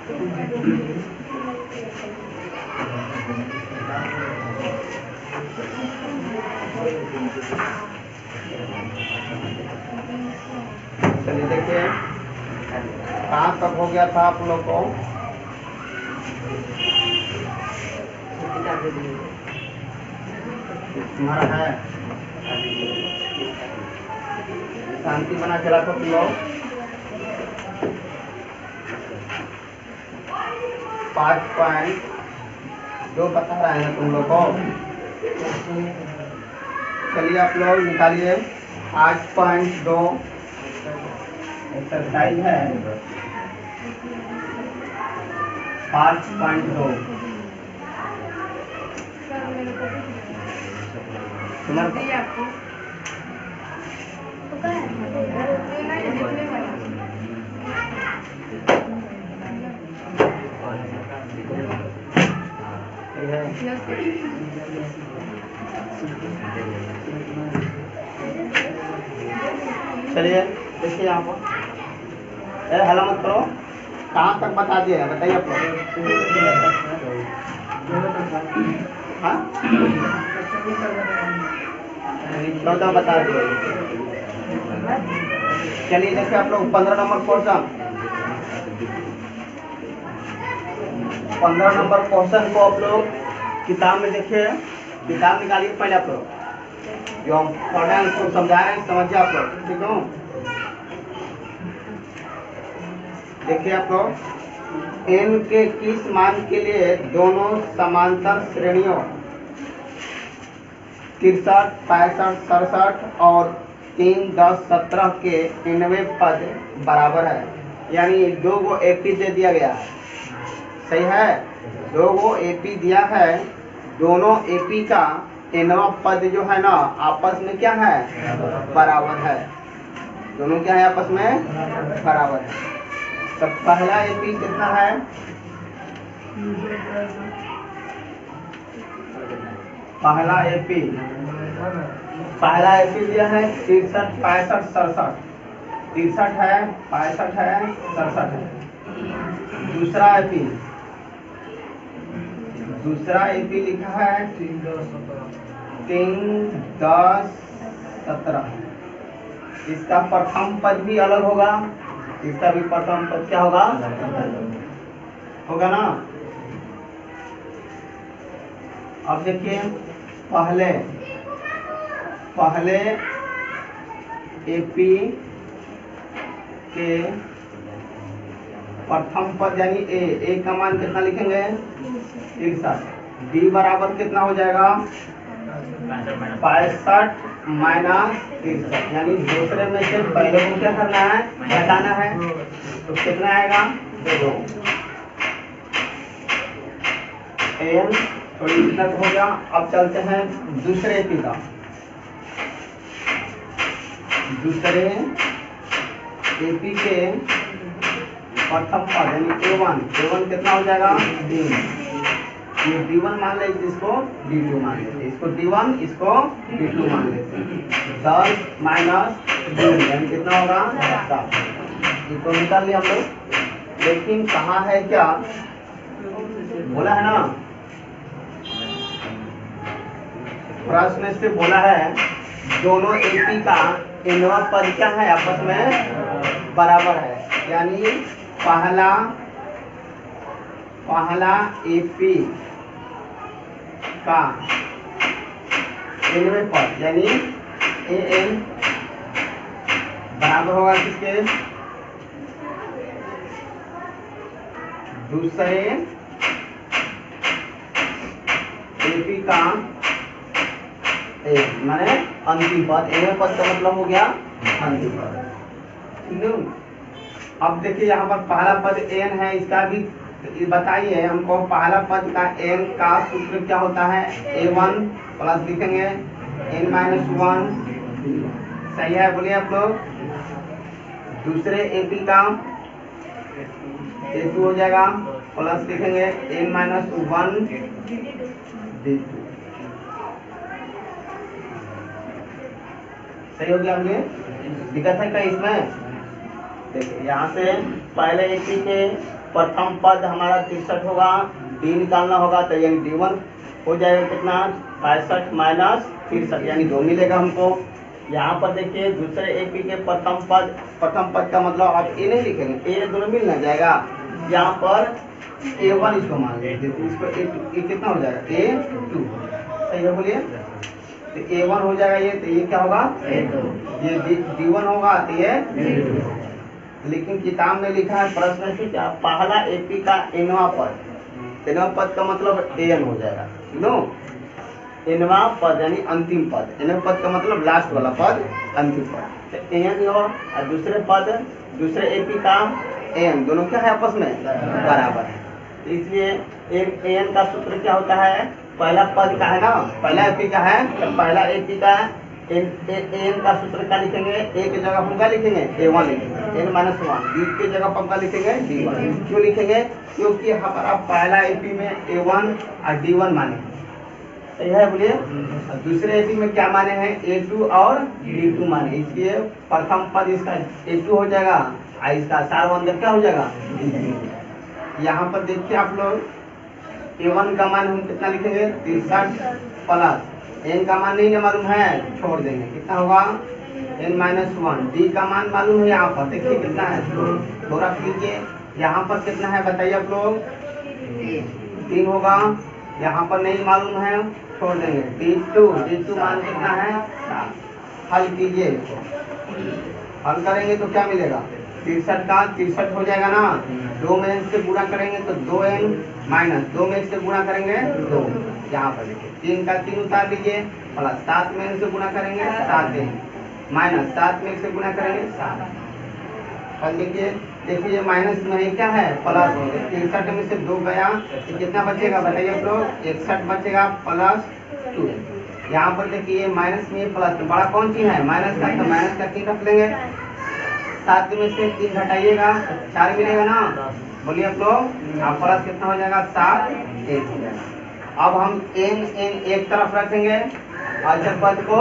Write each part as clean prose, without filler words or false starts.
चलिए देखिए कहाँ तक हो गया था आप लोग को। तुम्हारा है शांति बना के रखो तुम लोग। 5.2 बता रहे हैं तुम लोग को। चलिए आप लोग निकालिए 8.2 एक्सरसाइज है 5.2। चलिए देखिए यहाँ पर हला मत करो। कहाँ तक बता दिए बताइए आप लोग। हाँ 14 बता दिए। चलिए देखिए आप लोग 15 नंबर क्वेश्चन 15 नंबर क्वेश्चन को आप लोग किताब में देखिए। किताब निकालिए पहले आप लोग जो हम पढ़ रहे हैं उसको समझा रहे हैं समझिए आप लोग। ठीक है देखिए आप लोग n के किस मान के लिए दोनों समांतर श्रेणियों 63, 65, 67 और 3, 10, 17 के 90 पद बराबर है। यानी 2 को एपी दे दिया गया है। सही है 2 को एपी दिया है। दोनों एपी का 90 पद जो है ना आपस में क्या है बराबर है। दोनों क्या है आपस में बराबर है। तो पहला एपी कितना है पहला एपी दिया है 63, 65, 67। 63 है 65 है 67 है। दूसरा एपी लिखा है 3, 10, 17। इसका प्रथम पद भी अलग होगा। इसका भी प्रथम पद क्या होगा ना। अब देखिए पहले एपी के प्रथम पद यानी ए का मान कितना लिखेंगे 63। बी बराबर कितना हो जाएगा 65 माइनस 63। यानी दूसरे में से पहले को क्या करना है घटाना है। तो कितना आएगा 2 n थोड़ी तक हो गया। अब चलते हैं दूसरे एपी का। दूसरे एपी के प्रथम पद यानी A1 कितना हो जाएगा 3। ये D1 मान लेते इसको D2 मान लेते इसको D1 इसको D2 मान लेते 10 माइनस 2 यानी कितना होगा 7। इसको निकाल लिया हम लोग। लेकिन कहाँ है क्या बोला है ना प्रश्न से बोला है दोनों एपी का 90 पद क्या है आपस में बराबर है। यानी पहला एपी का 90 पद यानी an बराबर होगा किसके दूसरे एपी का माने अंतिम पद। 90 पद का मतलब हो गया अंतिम पद। ठीक है। अब देखिए यहाँ पर पहला पद n है। इसका भी बताइए हमको पहला पद का n का सूत्र क्या होता है a1 प्लस लिखेंगे n-1। सही है बोलिए आप लोग। दूसरे एपी का a2 हो जाएगा प्लस लिखेंगे n-1 d2। सही हो गया। हमने दिक्कत है क्या इसमें देखिए यहाँ से पहले एपी के प्रथम पद हमारा 63 होगा, डी निकालना होगा तो यानी D1 हो जाएगा कितना 65 माइनस 63 यानी 2 मिलेगा हमको। यहाँ पर देखिए दूसरे एपी के प्रथम पद का मतलब आप ए नहीं लिखेंगे, ए दोनों मिल ना जाएगा। यहाँ पर A1 इसको मान लीजिए, इसको A2 कितना हो जाएगा A2, सही है बोलिए। तो A1 हो जाएगा ये, तो ये क्या होगा A2, ये D1 होगा तो ये D2। लेकिन किताब में लिखा है प्रश्न से क्या पहला एपी का एनवा पद का मतलब AN हो जाएगा, नो एनवा पद यानी अंतिम पद, एनवा पद का मतलब लास्ट वाला पद, अंतिम पद तो AN हो। और दूसरे एपी का AN दोनों क्या है आपस में बराबर है, इसलिए AN का सूत्र क्या होता है, पहला पद का है ना, पहला एपी का है तो पहला एपी का AN का सूत्र क्या लिखेंगे, ए की जगह हम क्या लिखेंगे A1 लिखेंगे, n-1, डी की जगह हम क्या लिखेंगे D1। क्यों लिखेंगे, क्योंकि हमारा पहला एपी में A1 और D1 माने, सही है बोलिए। दूसरे एपी में क्या माने हैं A2 और D2 माने, इसलिए प्रथम पद इसका A2 हो जाएगा और इसका सारवंदर क्या हो जाएगा D2। यहाँ पर देखिए आप लोग A1 का मान हम कितना लिखेंगे 63 प्लस n का मान नहीं ना मालूम है, छोड़ देंगे, कितना होगा n-1। d का मान मालूम है, यहाँ पर देखिए कितना है, थोड़ा कीजिए, यहाँ पर कितना है बताइए आप लोग 3 होगा, यहाँ पर नहीं मालूम है, छोड़ देंगे। D2 मान कितना है 7। हल कीजिए, हल करेंगे तो क्या मिलेगा 63 का 63 हो जाएगा ना, 2 में n से गुणा करेंगे तो 2n माइनस 2 में से गुणा करेंगे 2, यहाँ पर देखिए 3 का 3 उतार लीजिए, प्लस 7 में n से गुणा करेंगे 7n माइनस 7 में से गुणा करेंगे 7। हल लीजिए, देखिए माइनस में क्या है प्लस, 63 में से 2 गया तो कितना बचेगा बताइए आप लोग 61 बचेगा प्लस 2। यहाँ पर देखिए माइनस में प्लस, तो बड़ा कौन चीज है माइनस का, तो माइनस का 3 रख लेंगे, 7 में से 3 घटाइएगा 4 मिलेगा ना, बोलिए आप लोग, आप प्लस कितना हो जाएगा 7 1 हो जाएगा। अब हम n एक तरफ रखेंगे अचर पद को,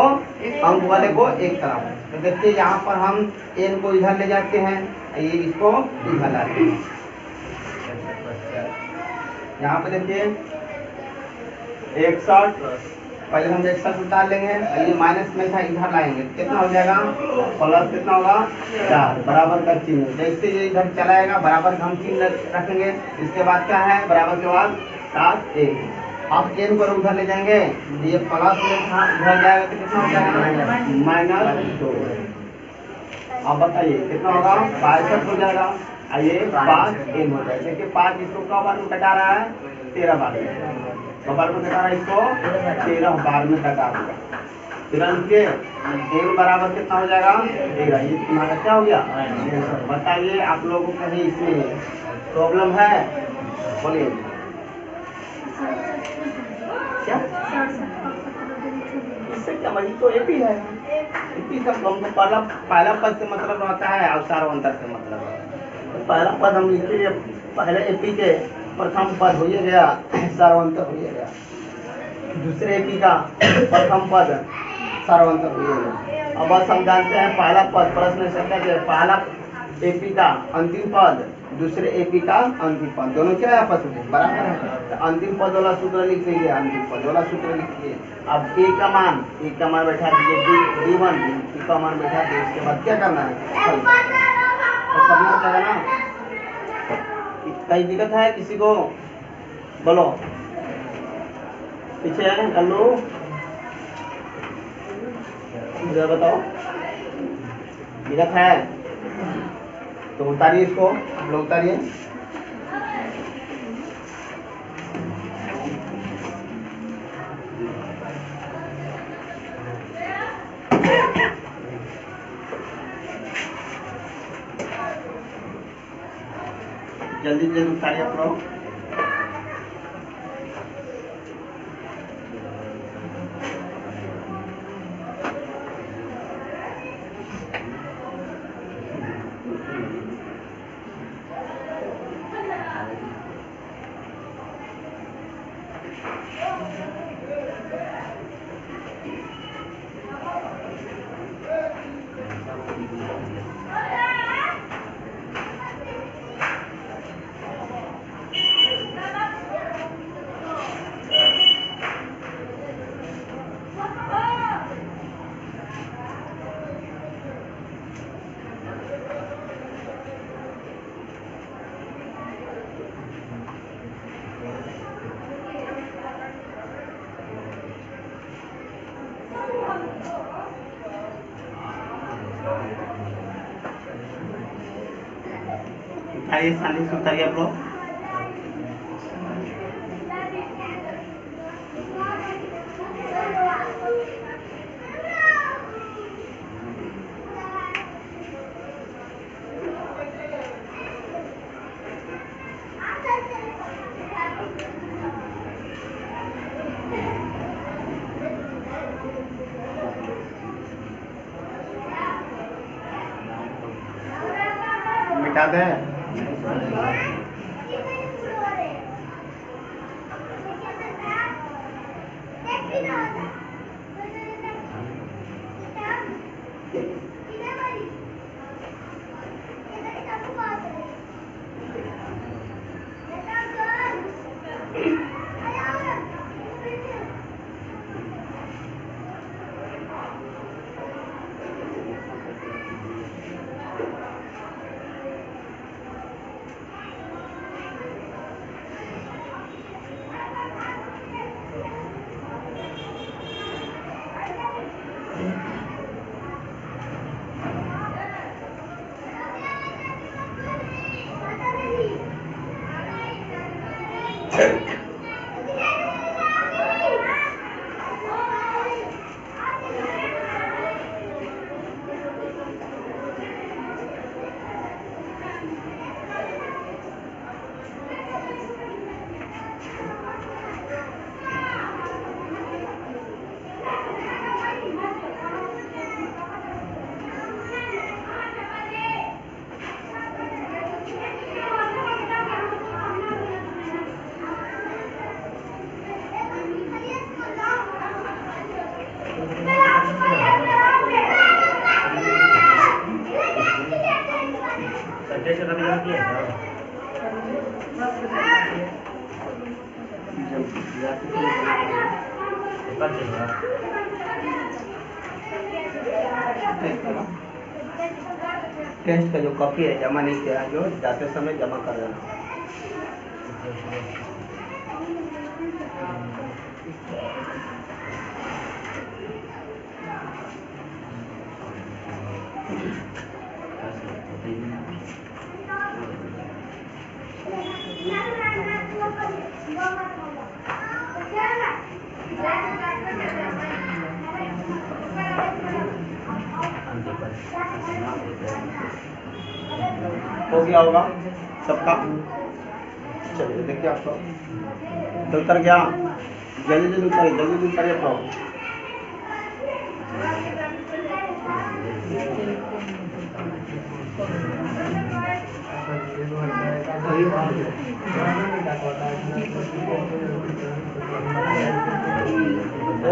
अंक वाले को एक तरफ, तो देखिए यहाँ पर हम n को इधर ले जाते हैं, ये इसको इधर लाते हैं। यहाँ पे देखिए 61, पहले हम 61 उतार लेंगे, ये माइनस में था इधर लाएंगे, कितना हो जाएगा प्लस कितना होगा 4, बराबर का चिन्ह, जैसे ये इधर चलाएगा बराबर का हम चिन्ह रखेंगे, इसके बाद क्या है बराबर के बाद 7 1। आप n को उधर ले जाएंगे, ये प्लस में था इधर जाएगा तो कितना हो जाएगा -2। अब बताइए कितना होगा 62 हो जाएगा, ये 5n हो जाएगा। देखिए 5 इसको कब बार में कटा रहा है 13 बार में, कब बार में कटा रहा है इसको 13 बार में कटा होगा। तुरंत के n बराबर कितना हो जाएगा 13, ये तुम्हारा क्या हो गया। बताइए आप लोगों को कहीं इसमें प्रॉब्लम है, बोलिए क्या, इससे क्या मर्जी तो एपी है, एपी का हमको पहला पद से मतलब रहता है और सारवंतर से मतलब है। तो पहला पद हम लिखिए, पहले एपी के प्रथम पद हो गया, सारवंतर हो गया, दूसरे एपी का प्रथम पद सारवंतर हो गया। अब बस हम जानते हैं पहला पद प्रश्न संख्या के पहला एपी का अंतिम पद, दूसरे एपी का अंतिम पद, दोनों क्या है आपस में बराबर है, तो अंतिम पद वाला सूत्र लिख लीजिए, अंतिम पद वाला सूत्र लिखिए। अब ए का मान बैठा दीजिए D1, B का मान बैठा दीजिए, इसके बाद क्या करना है तो करना पड़ेगा ना। कहीं दिक्कत है किसी को, बोलो पीछे है कल्लू, बताओ दिक्कत है तो उतारिए, इसको आप लोग उतारिए। जल्दी जल्दी उतारिए आप लोग। ये शांति से उतारिए आप लोग। मिटा दें। टेस्ट का जो कॉपी है जमा नहीं किया, जो जाते समय जमा कर देना। हो गया होगा सबका। चलिए देखिए आप लोग उतर गया, जल्दी जल्दी उतारिए, जल्दी जल्दी उतारिए आप लोग।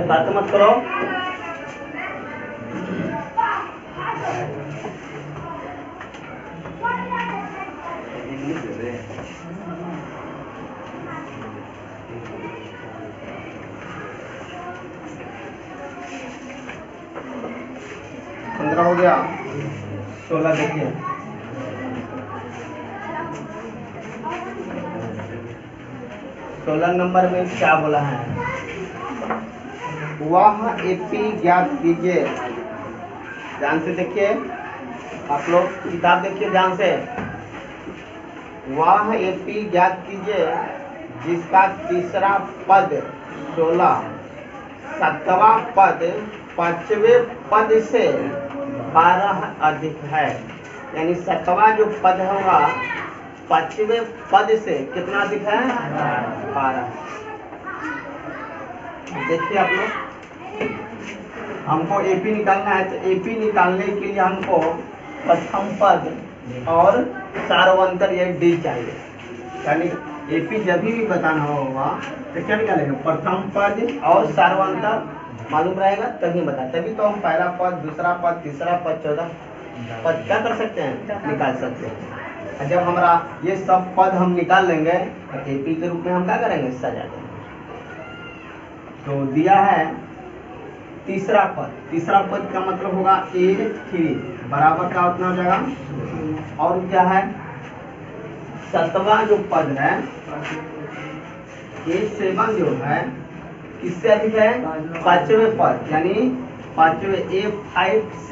बात मत करो। पंद्रह हो गया, 16 देखिए। सोलह नंबर में क्या बोला है? वह एपी ज्ञात कीजिए। ध्यान से देखिए आप लोग, किताब देखिए ध्यान से। वह एपी ज्ञात कीजिए जिसका तीसरा पद 16, सातवां पद 5वें पद से 12 अधिक है। यानी 7वां जो पद होगा 5वें पद से कितना अधिक है? 12। देखिए आप लोग, हमको एपी निकालना है, तो एपी निकालने के लिए हमको प्रथम पद और सार्वंतर ये डी चाहिए। यानी एपी जब भी बताना होगा तो क्या निकालेंगे? प्रथम पद और सार्वंतर मालूम रहेगा तभी बता, तभी तो हम पहला पद, दूसरा पद, तीसरा पद, 14 पद क्या कर सकते हैं? निकाल सकते हैं। जब हमारा ये सब पद हम निकाल लेंगे तो एपी के रूप में हम क्या करेंगे? सजा देंगे। तो दिया है तीसरा पद। तीसरा पद का मतलब होगा A3 बराबर का उतना हो जाएगा। और क्या है? 7वां जो पद है A7 जो है किससे अधिक है? 5वें पद, यानी 5वें A5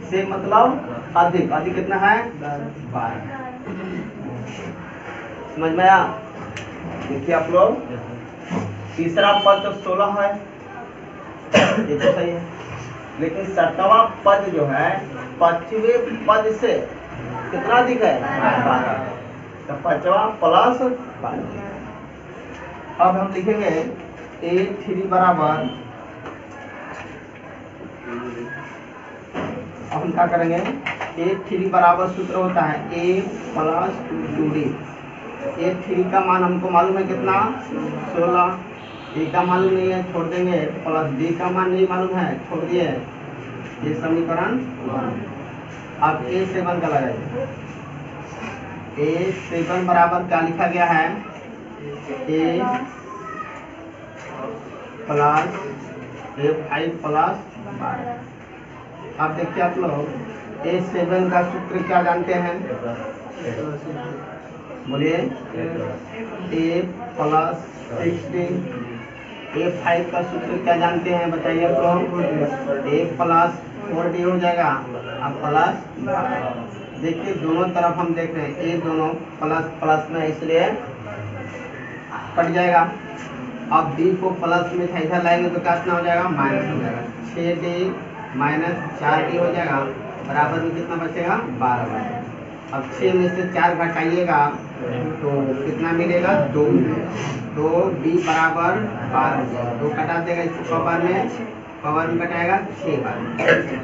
से मतलब अधिक। अधिक कितना है? 12। समझ में आया? देखिए आप लोग, तीसरा पद तो 16 है, ये तो सही है, लेकिन 7वां पद जो है 5वें पद से कितना अधिक है? 12। तो 5वां प्लस 12। अब हम लिखेंगे A3 बराबर, अब हम क्या करेंगे, A3 बराबर सूत्र होता है A प्लस 2D। A3 का मान हमको मालूम है कितना? 16। A का मालूम नहीं है, छोड़ देंगे, प्लस D का मान नहीं मालूम है, छोड़ दिए, ये समीकरण 1। अब A7 का लगाइए। A7 बराबर क्या लिखा गया है? A plus A5 plus 12। अब देखिए आप लोग, A7 का सूत्र क्या जानते हैं? बोलिए। A plus 16। A5 का सूत्र क्या जानते हैं बताइए आप लोग? A प्लस 4D हो जाएगा, अब प्लस 12। देखिए दोनों तरफ हम देख रहे हैं, ये दोनों प्लस प्लस में, इसलिए कट जाएगा। अब D को प्लस में इधर लाएंगे तो कितना हो जाएगा? माइनस हो जाएगा। 6D माइनस 4D हो जाएगा, बराबर में कितना बचेगा? 12 बचेगा। अब 6 में से 4 घटाइएगा तो कितना मिलेगा? 2 मिलेगा। तो D बराबर 12 हो जाएगा, 2 कटा देगा इसको पावर में कटाएगा 6 बार।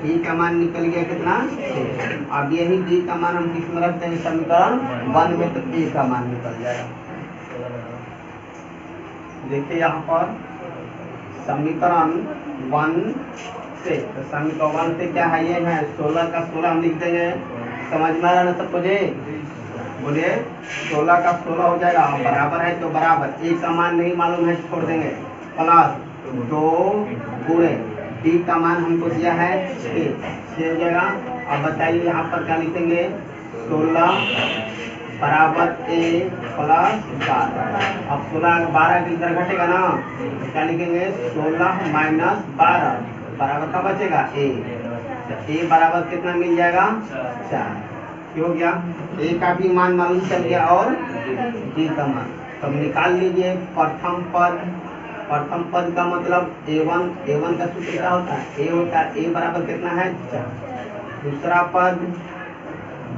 D का मान निकल गया कितना? 6। अब यही D का मान हम किस में रखते हैं? समीकरण 1 में, तो A का मान निकल जाएगा। देखिए यहाँ पर समीकरण 1 से, तो समीकरण 1 से क्या है? ये है 16 का 16 हम लिख देंगे। समझ में आ रहा ना सबको जी? बोलिए। 16 का 16 हो जाएगा, बराबर है तो बराबर, A का मान नहीं मालूम है, छोड़ देंगे, प्लस 2 गुणे D का मान हमको दिया है 6 हो जाएगा। अब बताइए यहाँ पर क्या लिखेंगे? 16 बराबर A प्लस 12। अब 16 12 के इधर घटेगा ना, तो क्या लिखेंगे? 16 माइनस 12 बराबर का बचेगा A। तो A बराबर कितना मिल जाएगा? 4। हो गया, A का भी मान मालूम चल गया और D का मान। तो निकाल लीजिए प्रथम पद का मतलब A1 का सूत्र क्या होता है? A होता है, A बराबर कितना है? 4।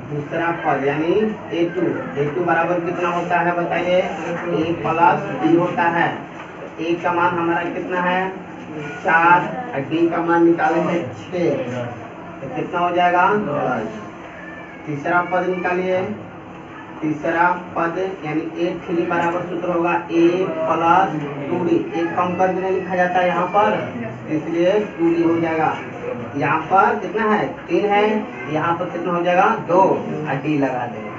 दूसरा पद यानी A2 बराबर कितना होता है बताइए? A प्लस D होता है। A का मान हमारा कितना है? 4, और D का मान निकालेंगे 6, तो कितना हो जाएगा? तीसरा पद निकालिए। तीसरा पद यानी A3 बराबर सूत्र होगा A प्लस 2D। एक कम कर भी नहीं लिखा जाता है यहाँ पर, इसलिए 2D हो जाएगा। यहाँ पर कितना है? 3 है, यहाँ पर कितना हो जाएगा? 2, और D लगा देंगे।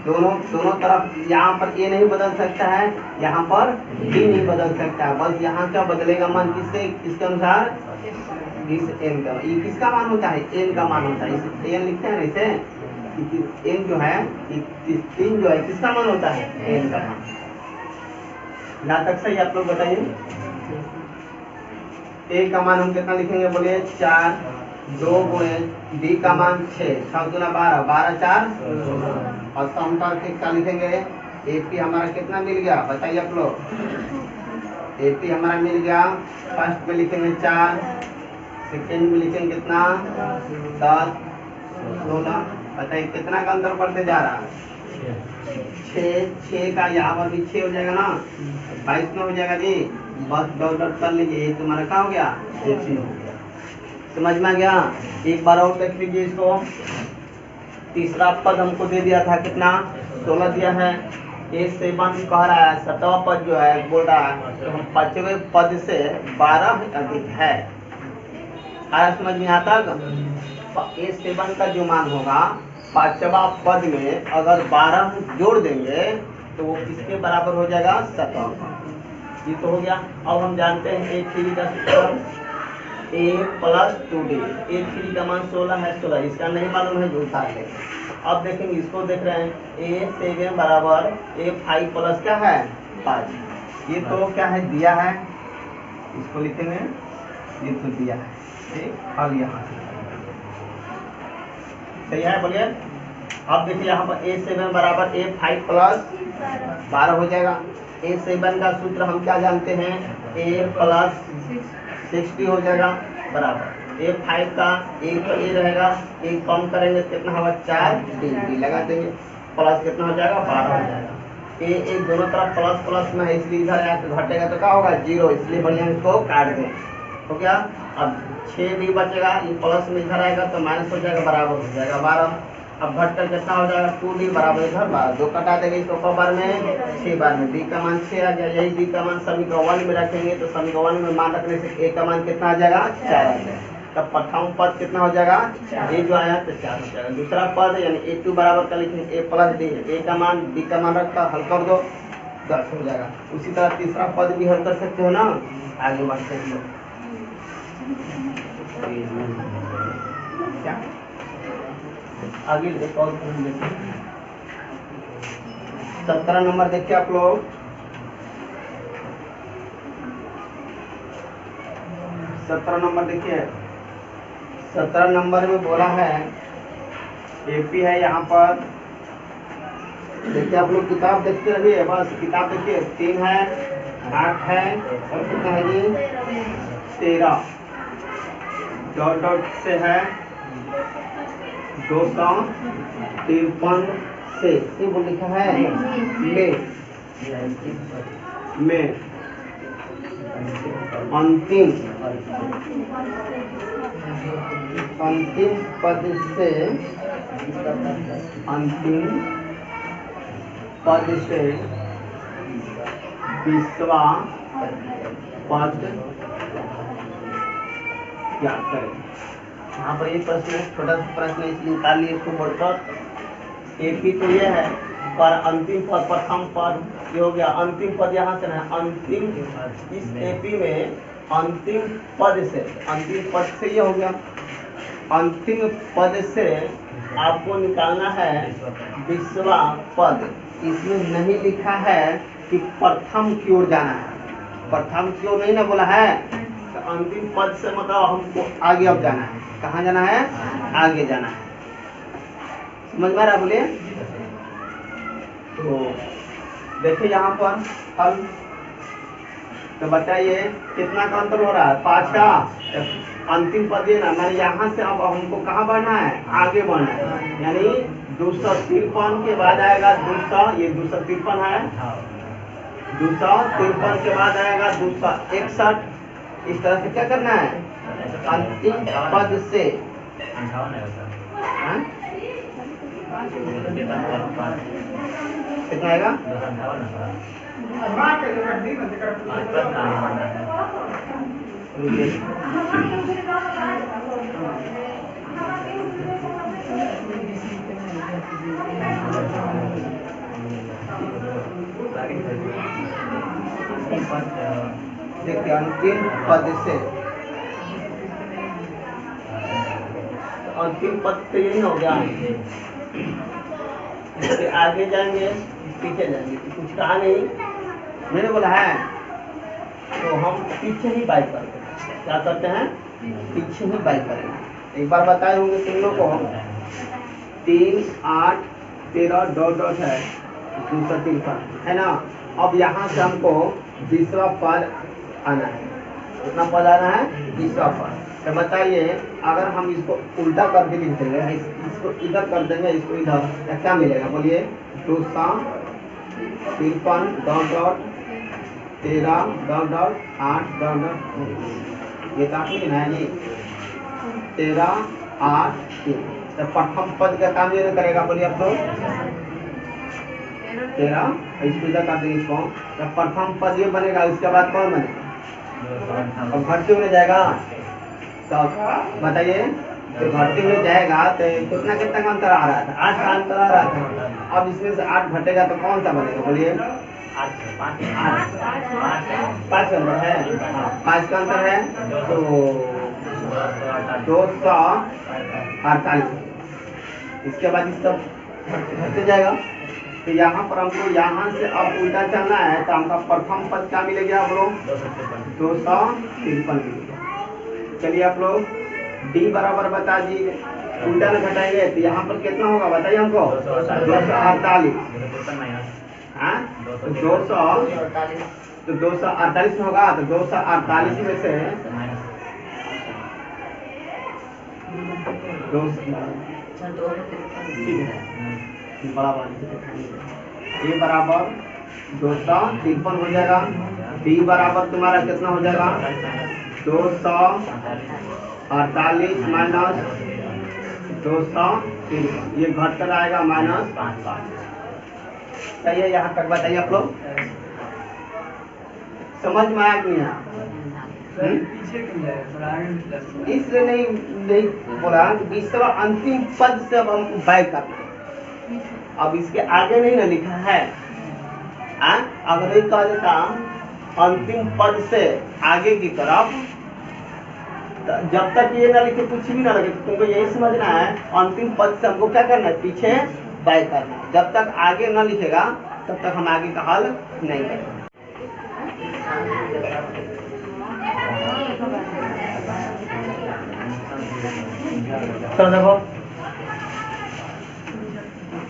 दोनों तरफ यहाँ पर A नहीं बदल सकता है, यहाँ पर D नहीं बदल सकता है, बस यहाँ क्या बदलेगा मान? किसके अनुसार? इस n का। ये किसका मान होता है? n का मान होता है, इसे n लिखते हैं ना, इसे n जो है 3 जो है किसका मान होता है? n का मान। यहाँ तक सही आप लोग बताइए। A का मान हम कितना लिखेंगे? बोलिए 4, 2 गुणे D का मान 6, 6 गुना 12, 12 4, और सम करके क्या लिखेंगे? AP हमारा कितना मिल गया बताइए आप लोग? AP हमारा मिल गया, फर्स्ट में लिखेंगे 4, सेकेंड में लिखेंगे कितना? 10, 16। बताइए कितना का अंतर बढ़ते जा रहा है? 6 का यहाँ पर भी 6 हो जाएगा ना, 22 में हो जाएगा जी। बस डॉट कर लीजिए, ये तुम्हारा क्या हो गया? 3 हो गया। समझ में आ गया? एक बार और देख लीजिए इसको। तीसरा पद हमको दे दिया था कितना? 16 दिया है। A7 कह रहा है 7वां पद जो है बोल रहा है तो हम 5वें पद से 12 अधिक है। आया समझ में? यहाँ तक A7 का जो मान होगा 5वां पद में अगर 12 जोड़ देंगे तो वो किसके बराबर हो जाएगा? 7वां पद। ये तो हो गया। अब हम जानते हैं A3 का सूत्र A प्लस 2D। A3 का मान 16 है, 16 इसका नहीं मालूम है जो उतार है। अब देखेंगे, इसको देख रहे हैं A7 बराबर A5 प्लस क्या है? 5। ये तो क्या है? दिया है, इसको लिखेंगे, ये तो दिया है, ठीक। अब यहाँ सही है, बोलिए। अब देखिए यहाँ पर A7 बराबर A5 प्लस 12 हो जाएगा। A7 का सूत्र हम क्या जानते हैं, A प्लस 60 हो जाएगा बराबर A5 का A तो A रहेगा, A कम करेंगे कितना होगा 4, D लगा देंगे प्लस कितना हो जाएगा 12 हो जाएगा। A दोनों तरफ प्लस प्लस में है इसलिए इधर घटेगा तो क्या होगा 0, इसलिए बढ़िया इसको काट दें। हो गया। अब 6D बचेगा, ये प्लस में इधर आएगा तो माइनस हो जाएगा बराबर हो जाएगा 12। अब घट कर कितना हो जाएगा 2D बराबर इधर 12, 2 कटा देंगे इसको बार में 6 बार में, D का मान 6 आ गया। यही D का मान समीकरण 1 में रखेंगे तो समीकरण 1 में मान रखने से A का मान कितना आ जाएगा 4 आ जाएगा। तब प्रथम पद कितना हो जाएगा A जो आया तो 4 हो जाएगा। दूसरा पद यानी A2 बराबर का लिखेंगे A प्लस D, A का मान D का मान रखकर हल कर दो 10 हो जाएगा। उसी तरह तीसरा पद भी हल कर सकते हो ना, आगे बढ़ते हैं क्या आगे देखो। 17 नंबर देखिए आप लोग, 17 नंबर देखिए। 17 नंबर में बोला है AP है यहाँ पर। देखिए आप लोग किताब देखते रहिए, बस किताब देखिए 3 है 8 है और कितना है जी 13 डॉट डॉट से है 253 से ये बोल लिखा है में अंतिम पद से विश्वा पद याद करें। यहाँ पर एक प्रश्न है, छोटा सा प्रश्न इसलिए निकाल लिए इसको बोर्ड पर। AP तो ये है पर अंतिम पद प्रथम पद ये हो गया, अंतिम पद यहाँ से ना अंतिम, इस AP में अंतिम पद से ये हो गया। अंतिम पद से आपको निकालना है विश्वा पद। इसमें नहीं लिखा है कि प्रथम की ओर जाना है, प्रथम की ओर नहीं ना बोला है, तो अंतिम पद से मतलब हमको आगे अब जाना है। कहाँ जाना है, आगे जाना है। समझ में आ रहा बोलिए। तो देखिए यहाँ पर हल, तो बताइए कितना का अंतर हो रहा है 5 का। अंतिम पद ये ना, मैंने यहाँ से अब हमको कहाँ बढ़ना है, आगे बढ़ना है। यानी 253 के बाद आएगा 200, ये 253 है, 253 के बाद आएगा 261। इस तरह से क्या करना है, अंतिम पद से कितना आएगा देखिए अंतिम पद से, अंतिम पद से यही हो गया। इसके आगे जाएंगे पीछे जाएंगे, कुछ कहा नहीं, मैंने बोला है तो हम पीछे ही बाई करते हैं। क्या करते हैं, पीछे ही बाई करेंगे। एक बार बताए होंगे तुम लोग को 3 8 13 डॉट डॉट है 253 है ना। अब यहाँ से हमको 20वां पद आना है। कितना पद आना है, 20वां पद। तो बताइए अगर हम इसको उल्टा करके लिख देंगे, इसको इधर कर देंगे, इसको इधर, तो क्या मिलेगा बोलिए 253 dot dot 13 dot dot 8 dot dot, ये काफी है जी 13 8 3। तो प्रथम पद का काम ये करेगा बोलिए आप लोग 13, इसको इधर कर देंगे इसको, तो प्रथम पद ये बनेगा। इसके बाद कौन बनेगा, अब घटते हुए जाएगा तो बताइए, तो घटते हुए जाएगा तो कितना कितना का अंतर आ रहा था, 8 का अंतर आ रहा था। अब इसमें से 8 घटेगा तो कौन सा बनेगा बोलिए 5 का अंतर है, 5 का अंतर है तो 248। इसके बाद इसका घटते जाएगा। तो यहाँ पर हमको यहाँ से अब उल्टा चलना है, तो हमका प्रथम पद क्या मिलेगा आप लोग 253 मिलेगा। चलिए आप लोग D बराबर बता दीजिए उल्टा में घटाएंगे तो यहाँ पर कितना होगा बताइए हमको? 248। हाँ तो 248 में होगा, तो 248 में से 2 बराबर ए बराबर 253 हो जाएगा। बी बराबर तुम्हारा कितना हो जाएगा? 248 माइनस 253, ये घट कर आएगा -5। सही है? यहाँ तक बताइए आप लोग, समझ में आया कि नहीं? इसलिए नहीं बोला इसका अंतिम पद से अब हमको बाय करना है। अब इसके आगे नहीं ना लिखा है। अगर एक कह देता अंतिम पद से आगे की तरफ, जब तक ये ना लिखे कुछ भी ना लगे, तुमको यही समझना है अंतिम पद से हमको क्या करना है? पीछे बाय करना है। जब तक आगे ना लिखेगा तब तक हम आगे का हल नहीं करेंगे। तो देखो,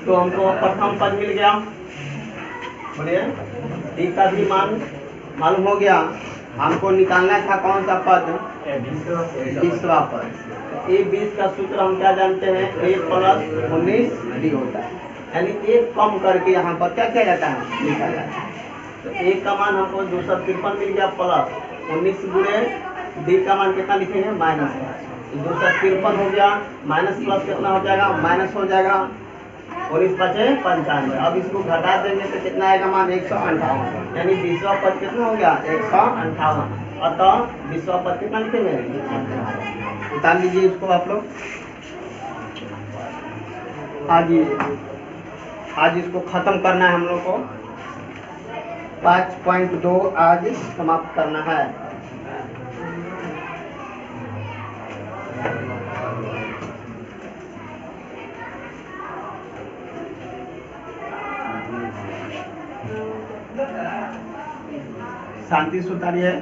तो हमको प्रथम पद मिल गया, बोलिए डी का भी मान मालूम हो गया। हमको निकालना था कौन सा पद? 20वां पद। A20 का सूत्र हम क्या जानते हैं? A + 19 D होता है, यानी एक कम करके यहाँ पर क्या किया जाता है? लिखा जाता है। तो A का मान हमको 253 मिल गया, प्लस 19 गुणे D का मान कितना लिखेंगे? -5। 253 हो गया, माइनस प्लस कितना हो जाएगा? माइनस हो जाएगा, 19 बचे 95। अब इसको घटा देंगे तो कितना आएगा मान? 158, यानी 20वां पद कितना हो गया? 158। अतः 20वां पद कितना लिखेंगे? उतार लीजिए इसको आप लोग। आज इसको खत्म करना है हम लोग को। 5.2 आज समाप्त करना है। शांति से उतारिए।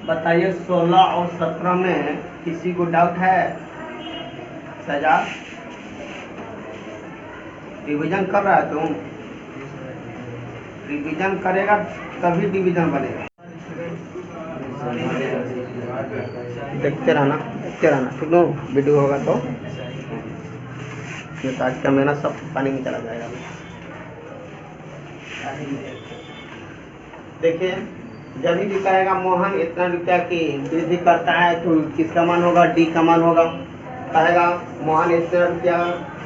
बताइए 16 और 17 में किसी को डाउट है? सजा डिवीजन कर रहा है तुम? रिवीजन करेगा तभी डिवीजन बनेगा। देखते रहना ठीक नो, वीडियो होगा तो आज का मेहनत सब पानी में चला जाएगा। देखिए, जब भी कहेगा मोहन इतना रुपया की वृद्धि करता है तो किसका मान होगा? डी का मान होगा। कहेगा मोहन इतना रुपया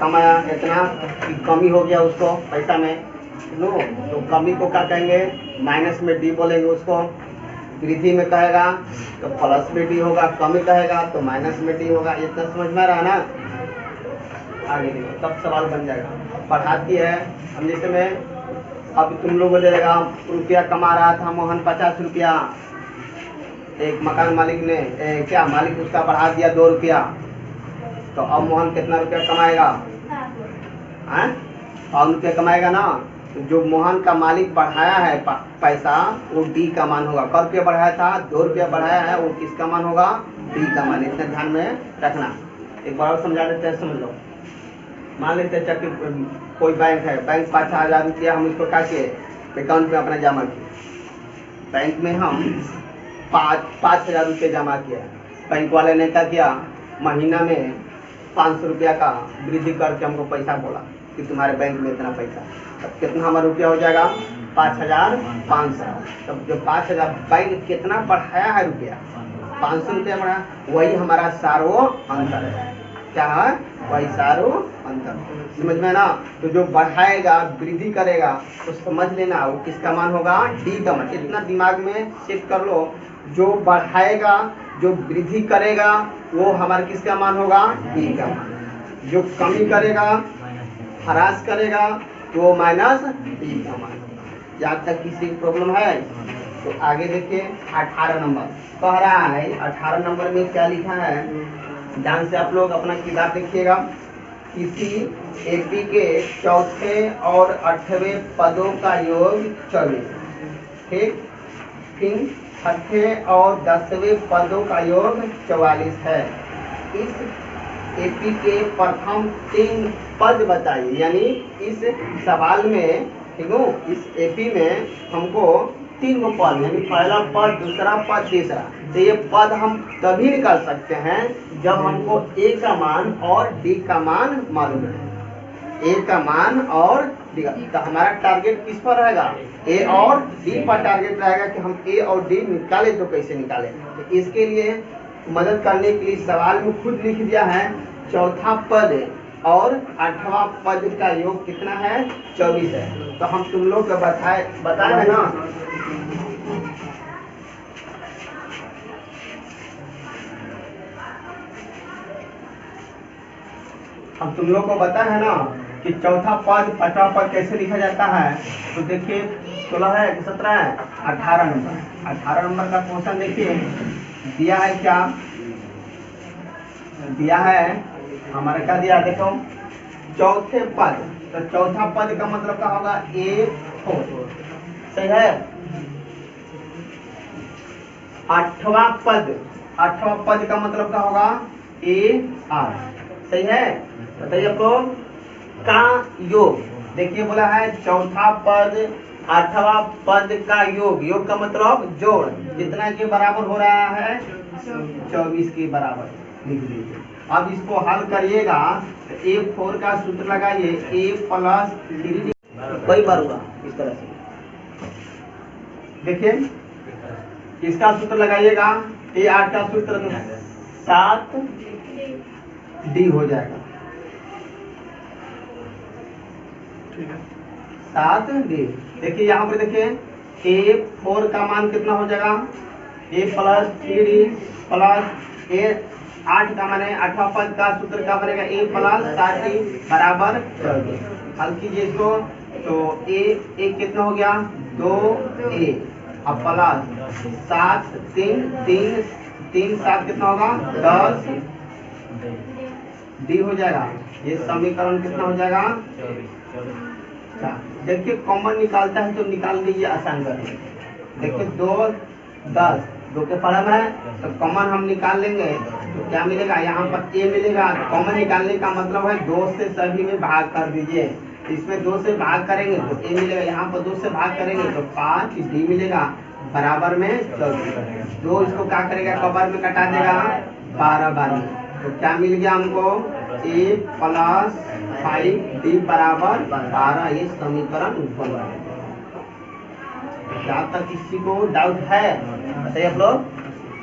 कमाया, इतना की कमी हो गया उसको पैसा में, नो, तो कमी को क्या कहेंगे? माइनस में डी बोलेंगे उसको। वृद्धि में कहेगा तो प्लस में डी होगा, कमी कहेगा तो माइनस में डी होगा। इतना समझ में रहा ना? आगे देखो तब सवाल बन जाएगा। पढ़ाती है हम, जैसे में अब तुम लोग बोलेगा रुपया कमा रहा था मोहन 50 रुपया, एक मकान मालिक ने मालिक उसका बढ़ा दिया 2 रुपया, तो अब मोहन कितना रुपया कमाएगा? 5 रुपया कमाएगा ना। तो जो मोहन का मालिक बढ़ाया है पैसा, वो डी का मान होगा। कब रुपया बढ़ाया था? 2 रुपया बढ़ाया है, वो किसका मान होगा? डी का मान। इतना ध्यान में रखना। एक बार और समझा देते हैं, समझ लो। मान लेते हैं कोई बैंक है, बैंक 5000 रुपया हम इसको क्या किए? अकाउंट में अपना जमा किए। बैंक में हम 5000 रुपये जमा किया। बैंक वाले ने क्या किया? महीना में 500 रुपया का वृद्धि करके हमको पैसा बोला कि तुम्हारे बैंक में इतना पैसा। तब कितना हमारा रुपया हो जाएगा? 5500। तब जो 5000 बैंक कितना बढ़ाया है रुपया? 500 रुपया बढ़ाया, वही हमारा सारो अंतर है। क्या है? वही सारो अंतर। समझ में ना? तो जो बढ़ाएगा, वृद्धि करेगा, तो समझ लेना वो किसका मान होगा? डी का मान। इतना दिमाग में सेट कर लो, जो बढ़ाएगा, जो वृद्धि करेगा, वो हमारा किसका मान होगा? डी का मान। जो कमी करेगा ह्रास करेगा तो माइनस डी का मान होगा। यहाँ तक किसी प्रॉब्लम है? तो आगे देखिए 18 नंबर कह रहा है। 18 नंबर में क्या लिखा है, ध्यान से आप लोग अपना किताब देखिएगा। किसी एपी के चौथे और 8वें पदों का योग 24, ठीक, फिर छठे और 10वें पदों का योग 44 है। इस एपी के प्रथम 3 पद बताइए। यानी इस सवाल में, ठीक है, इस एपी में हमको 3 गो पद, यानी पहला पद, दूसरा पद, तीसरा। तो ये पद हम तभी निकाल सकते हैं जब हमको ए का मान और डी का मान मालूम है। ए का मान और डी का, तो हमारा टारगेट किस पर रहेगा? ए और डी पर टारगेट रहेगा कि हम ए और डी निकाले तो कैसे निकाले। तो इसके लिए मदद करने के लिए सवाल में खुद लिख दिया है चौथा पद और 8वां पद का योग कितना है? 24 है। तो हम तुम लोग को बताए है ना, हम तुम लोग को बताया है ना कि चौथा पद 5वां पद कैसे लिखा जाता है। तो देखिए 16 है कि 17 है? 18 नंबर। 18 नंबर का क्वेश्चन देखिए दिया है, क्या दिया है हमारा, क्या दिया देखो, चौथे पद। तो चौथा पद का मतलब क्या होगा? A4, सही है। 8वां पद, 8वां पद का मतलब क्या होगा? AR, सही है। बताइए आप लोग का योग। देखिए बोला है चौथा पद 8वां पद का योग, योग का मतलब जोड़, कितना के बराबर हो रहा है? 24 के बराबर लिख लीजिए। अब इसको हल करिएगा तो A4 का सूत्र लगाइए, A प्लस 3D कई बार होगा इस तरह से। देखिए इसका सूत्र लगाइएगा, A8 का सूत्र 7D हो जाएगा, 7D। देखिए यहाँ पर देखिए A4 का मान कितना हो जाएगा? A plus 3D plus A8 का मान है, 8वां पद का सूत्र क्या बनेगा? A प्लस 7D बराबर 24। हल कीजिए इसको तो A कितना हो गया? 2A अब प्लस 7 3 7 कितना होगा? 10D हो जाएगा। ये समीकरण कितना हो जाएगा? देखिए कॉमन निकालता है तो निकाल लीजिए, आसान कर। देखिए 2 10, 2 के फॉर्म है तो कॉमन हम निकाल लेंगे तो क्या मिलेगा? यहाँ पर ए मिलेगा। कॉमन निकालने का मतलब है 2 से सभी में भाग कर दीजिए। इसमें 2 से भाग करेंगे तो ए मिलेगा, यहाँ पर 2 से भाग करेंगे तो 5D मिलेगा, बराबर में 24। 2 इसको क्या करेगा? कबर में कटा देगा, 12 बारी। तो क्या मिल गया हमको? A प्लस 5D बराबर 12। ये समीकरण बन गया। यहाँ तक किसी को डाउट है? बताइए आप लोग।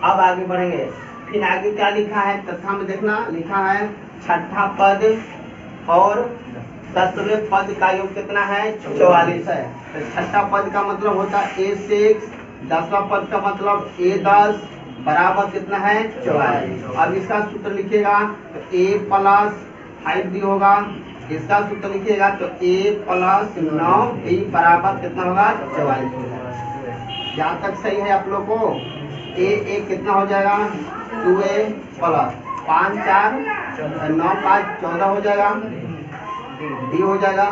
अब आगे बढ़ेंगे। फिर आगे क्या लिखा है तथा में देखना, लिखा है छठा पद और 10वें पद का योग कितना है? 44 है। तो छठा पद का मतलब होता है A6, 10वां पद का मतलब A10 बराबर कितना है? 44। अब इसका सूत्र लिखिएगा तो A प्लस 5D होगा। इसका सूत्र लिखिएगा तो A प्लस 9D बराबर कितना होगा? 44 होगा। यहाँ तक सही है आप लोग को? A कितना हो जाएगा? 2A प्लस 5 4 9 5 14 हो जाएगा, D हो जाएगा।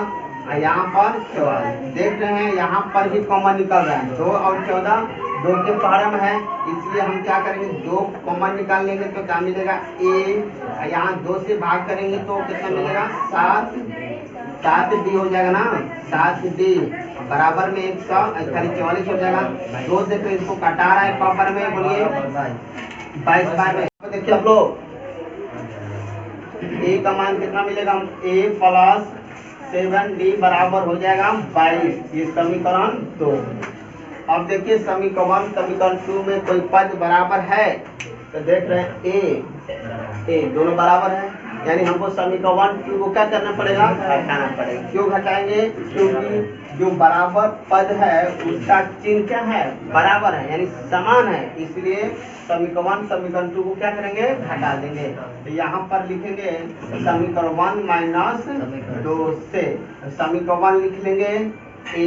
यहाँ पर 44 देख रहे हैं, यहाँ पर भी कॉमन निकल रहा है। 2 और 14 2 के फॉर्म है, इसलिए हम क्या करेंगे? 2 कॉमन निकाल लेंगे तो क्या मिलेगा? A। यहाँ 2 से भाग करेंगे तो कितना मिलेगा? 7D हो जाएगा ना, 7D बराबर में 100 खाली 44 हो जाएगा। 2 से तो इसको कटा रहा है कॉपर में, बोलिए 22 बार में। तो देखिए आप लोग A का मान कितना मिलेगा? A प्लस 7D बराबर हो जाएगा 22। ये समीकरण 2। अब देखिए समीकरण 2 में कोई पद बराबर है तो देख रहे हैं A दोनों बराबर है। यानी हमको समीकरण 2 को क्या करना पड़ेगा, घटाना पड़ेगा। क्यों घटाएंगे, क्योंकि जो बराबर पद है उसका चिन्ह क्या है, बराबर है यानी समान है, इसलिए समीकरण 2 को क्या करेंगे, घटा देंगे। तो यहाँ पर लिखेंगे समीकरण 1 माइनस 2 से समीकरण लिख लेंगे a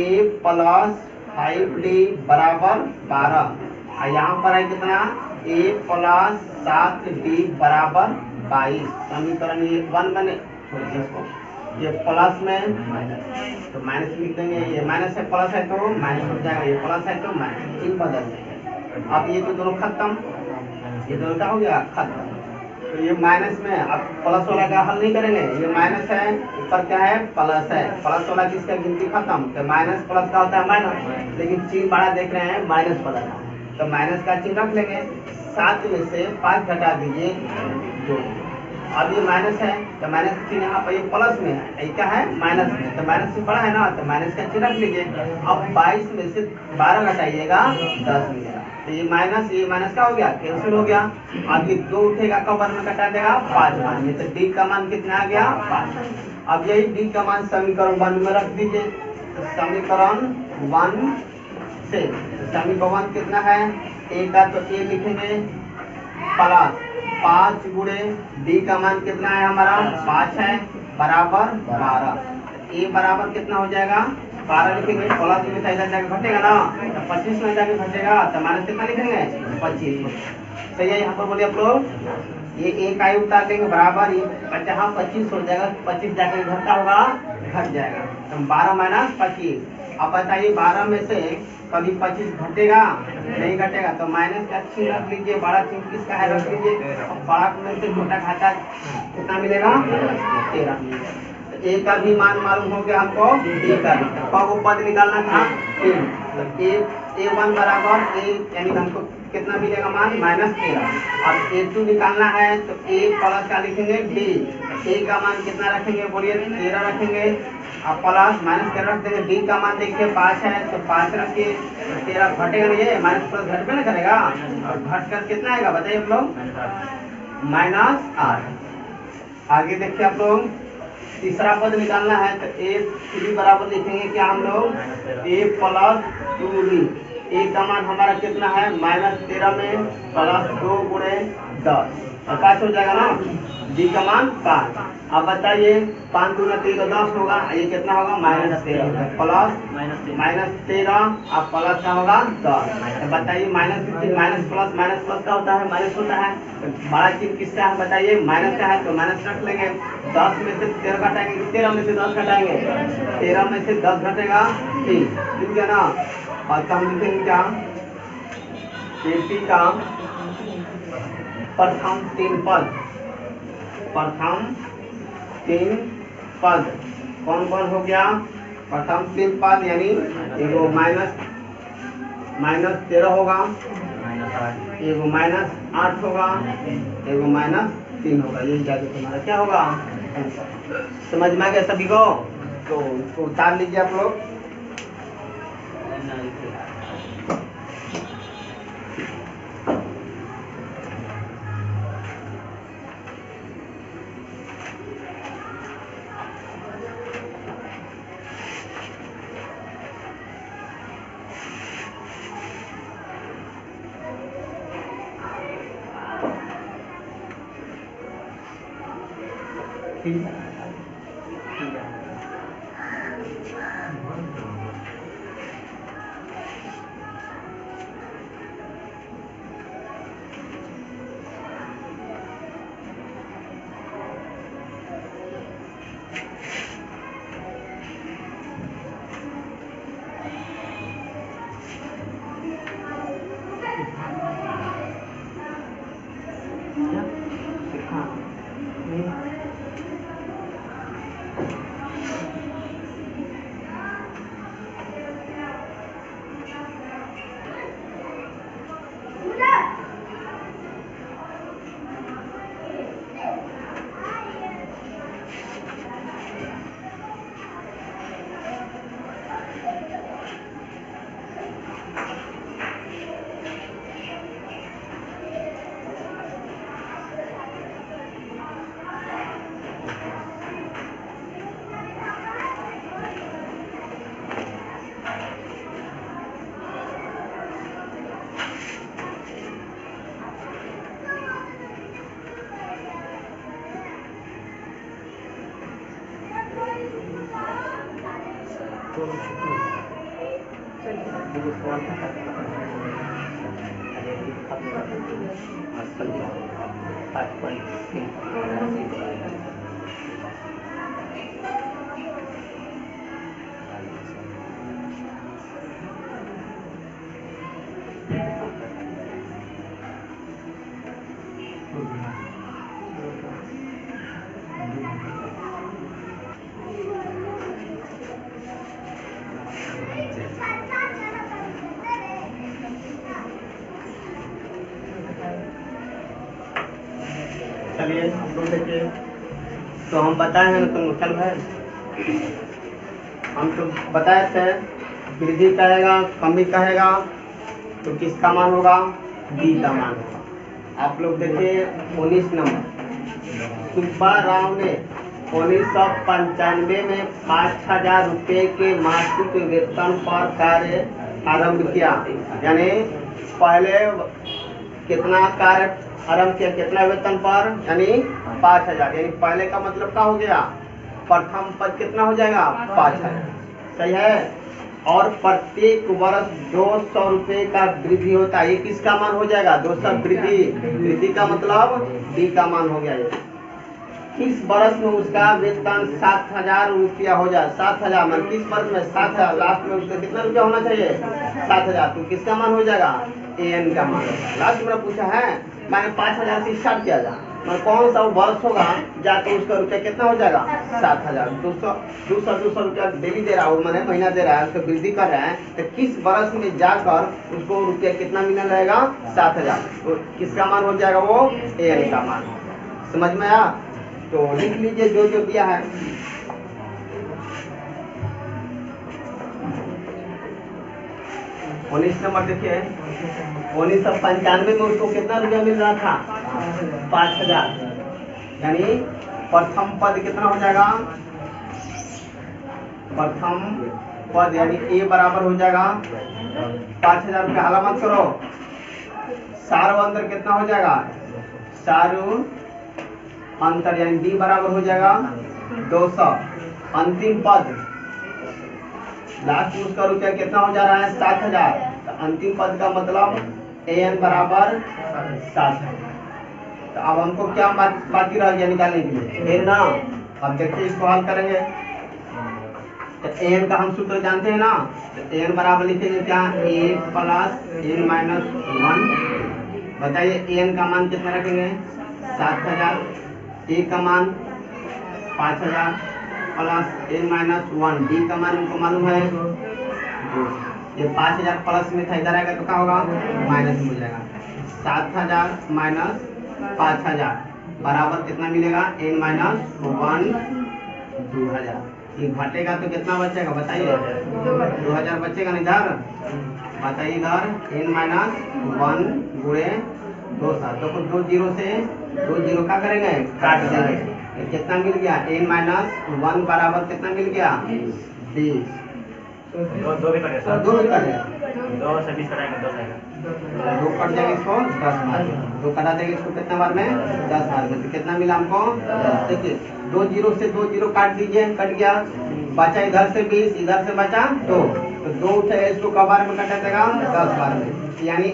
प्लस 5d बराबर 12, और यहाँ पर है कितना, a प्लस 7d बराबर 22। समीकरण ये 1 बने, ये प्लस में तो माइनस लिख देंगे, ये माइनस है प्लस है तो माइनस हो जाएगा, ये प्लस है तो माइनस, चिन्ह बदल देंगे। अब ये तो दोनों खत्म, ये दोनों क्या हो गया, खत्म। तो ये माइनस में अब प्लस वाला का हल नहीं करेंगे, ये माइनस है, ऊपर क्या है, प्लस है, प्लस वाला किसका गिनती खत्म, तो माइनस प्लस का होता है माइनस, लेकिन चिन्ह बड़ा देख रहे हैं माइनस वाला का, तो माइनस का चिन्ह रख लेंगे। 7 में से 5 घटा दीजिए 2। अब ये माइनस है तो माइनस का चिन्ह यहाँ पर, ये प्लस में है, ये क्या है, माइनस में, तो माइनस से बड़ा है ना, तो माइनस का चिन्ह रख लीजिए। अब 22 में से 12 घटाइएगा 10 मिलेगा, तो ये माइनस का हो गया, कैंसिल हो गया। अब ये 2 उठेगा, कबर में कटा देगा 5 मान में, तो डी का मान कितना आ गया, 5। अब यही डी का मान समीकरण 1 में रख दीजिए। तो समीकरण 1 से समीकरण कितना है, ए का तो ए लिखेंगे प्लस 5 गुणे डी का मान कितना है हमारा, 5 है, बराबर 12। ए बराबर कितना हो जाएगा, 12 लिखेंगे, प्लस में इधर जाके घटेगा ना, तो 25 में जाके घटेगा, तो माइनस कितना लिखेंगे, 25। सही है, यहाँ पर बोलिए आप लोग, ये एक आई उतार देंगे बराबर, ये 25 हो जाएगा, 25 जाके घटता होगा, घट जाएगा, तो 12 माइनस 25। अब बताइए 12 में से कभी 25 घटेगा, नहीं घटेगा, तो माइनस का चिन्ह रख लीजिए, बड़ा चिन्ह किसका है रख लीजिए। अब बड़ा में से छोटा घाटा कितना मिलेगा, 13। तो ए का भी मान मालूम हो गया हमको, डी का भी, को पद निकालना था 3, तो a1 बराबर ए यानी हमको कितना मिलेगा मान, -13। अब a2 निकालना है तो a प्लस का लिखेंगे d, a का मान कितना रखेंगे, बोलिए 13 रखेंगे, अब प्लस माइनस कर रख देंगे, डी का मान देखिए 5 है तो 5 रखिए, 13 घटेगा नहीं, ये माइनस प्लस घट पे ना करेगा, और घट कर कितना आएगा बताइए आप लोग, -8। आगे देखिए आप लोग, तीसरा पद निकालना है तो a3 बराबर लिखेंगे क्या हम लोग, a प्लस 2d, a का मान हमारा कितना है, -13 में प्लस 2 गुणे 10, और 5 हो जाएगा ना, डी का मान 5। अब बताइए 5 दूना 3 10 होगा, ये कितना होगा, -13 प्लस -13, अब प्लस का होगा 10। तो बताइए माइनस प्लस का होता है, माइनस होता है, तो बड़ा चिन्ह किसका है बताइए, माइनस का है, तो माइनस रख लेंगे। 10 में से 13 घटाएंगे, 13 में से 10 घटाएंगे, 13 में से 10 घटेगा 3, ठीक है ना। और हम लिखेंगे क्या, एपी का प्रथम 3 पद, प्रथम 3 पद कौन कौन हो गया, प्रथम 3 पद यानी एगो -13 होगा, एगो -8 होगा, एगो -3 होगा, यही जाके तुम्हारा क्या होगा, समझ में आ गया सभी को। तो इसको उतार लीजिए आप लोग। ठीक है, चलिए हम लोग देखिए, तो हम बताए हैं तो चल भाई, हम तो बताए थे वृद्धि कहेगा कमी कहेगा तो किसका मान होगा, डी का मान होगा। आप लोग देखिए 19 नंबर, सुब्बा राव ने 1995 में 5,000 रुपये के मासिक वेतन पर कार्य आरंभ किया। यानी पहले कितना कार्य आरंभ किया, कितना वेतन पर, यानी 5,000। यानी पहले का मतलब क्या हो गया, प्रथम पद कितना हो जाएगा, 5,000। सही है। और प्रत्येक वर्ष 200 रुपये का वृद्धि होता है। ये किसका मान हो जाएगा, 200 वृद्धि। वृद्धि का मतलब डी का मान हो गया। किस वर्ष में उसका वेतन 7,000 रुपया हो जाए, 7,000 मान किस वर्ष में, 7,000 लास्ट में उसका कितना रुपया होना चाहिए, 7,000। तो किसका मान हो जाएगा, एन का मान। लास्ट में पूछा है मैंने 5,000 से स्टार्ट किया था, मैं कौन सा वर्ष होगा जाके उसका रुपया कितना हो जाएगा, 7,000। 200 रुपया डेली दे रहा हूँ, मैंने महीना दे रहा है, उसका वृद्धि कर रहा है। तो किस वर्ष में जाकर उसको रुपया कितना मिलने लगेगा, 7,000। तो किसका मान हो जाएगा, वो एन का मान। समझ में आया। तो लिख लीजिए जो जो दिया है। उन्नीस नंबर देखिए, 1995 में उसको कितना रुपया मिल रहा था, 5,000। यानी प्रथम पद कितना हो जाएगा, प्रथम पद यानी ए बराबर हो जाएगा 5,000 रुपया। हाला मत करो, सारो अंदर कितना हो जाएगा, सारो अंतर यानी डी बराबर हो जाएगा 200। अंतिम पद लास्ट में उसका रुपया कितना हो जा रहा है, 7,000। तो अंतिम पद का मतलब एन बराबर 7,000। तो अब हमको क्या बाकी रह गया निकालने के लिए, एन ना। अब देखिए इसको हल करेंगे। तो एन का हम सूत्र जानते हैं ना, तो एन बराबर लिखेंगे क्या, ए प्लस एन माइनस 1। बताइए एन का मान कितना रखेंगे, 7,000। ए का मान 5,000 प्लस एन माइनस 1। डी का मान उनको मालूम है 2। ये 5,000 प्लस में था, इधर आएगा तो क्या होगा, माइनस हो जाएगा। 7,000 माइनस 5,000 बराबर कितना मिलेगा, एन माइनस 1, 2,000। ये घटेगा तो कितना बचेगा बताइए, 2,000 बचेगा ना इधर। बताइए इधर एन माइनस 1 गुणे 2,000। देखो 2 जीरो से 2 जीरो क्या करेंगे, काट देंगे। तो कितना मिल गया, एन माइनस 1 बराबर कितना मिल गया, 20। दो भी कटेगा, 2 से 20 कटाएंगे, 2 कट जाएगा, इसको 10 मार 2 कटा देंगे, इसको कितना बार में, 10 बार में। तो कितना मिला हमको, देखिए 2 जीरो से 2 जीरो काट दीजिए, कट गया। बचा इधर से 20, इधर से बचा 2। तो 2 उठे इसको कब बार में कटा देगा, 10 बार में। यानी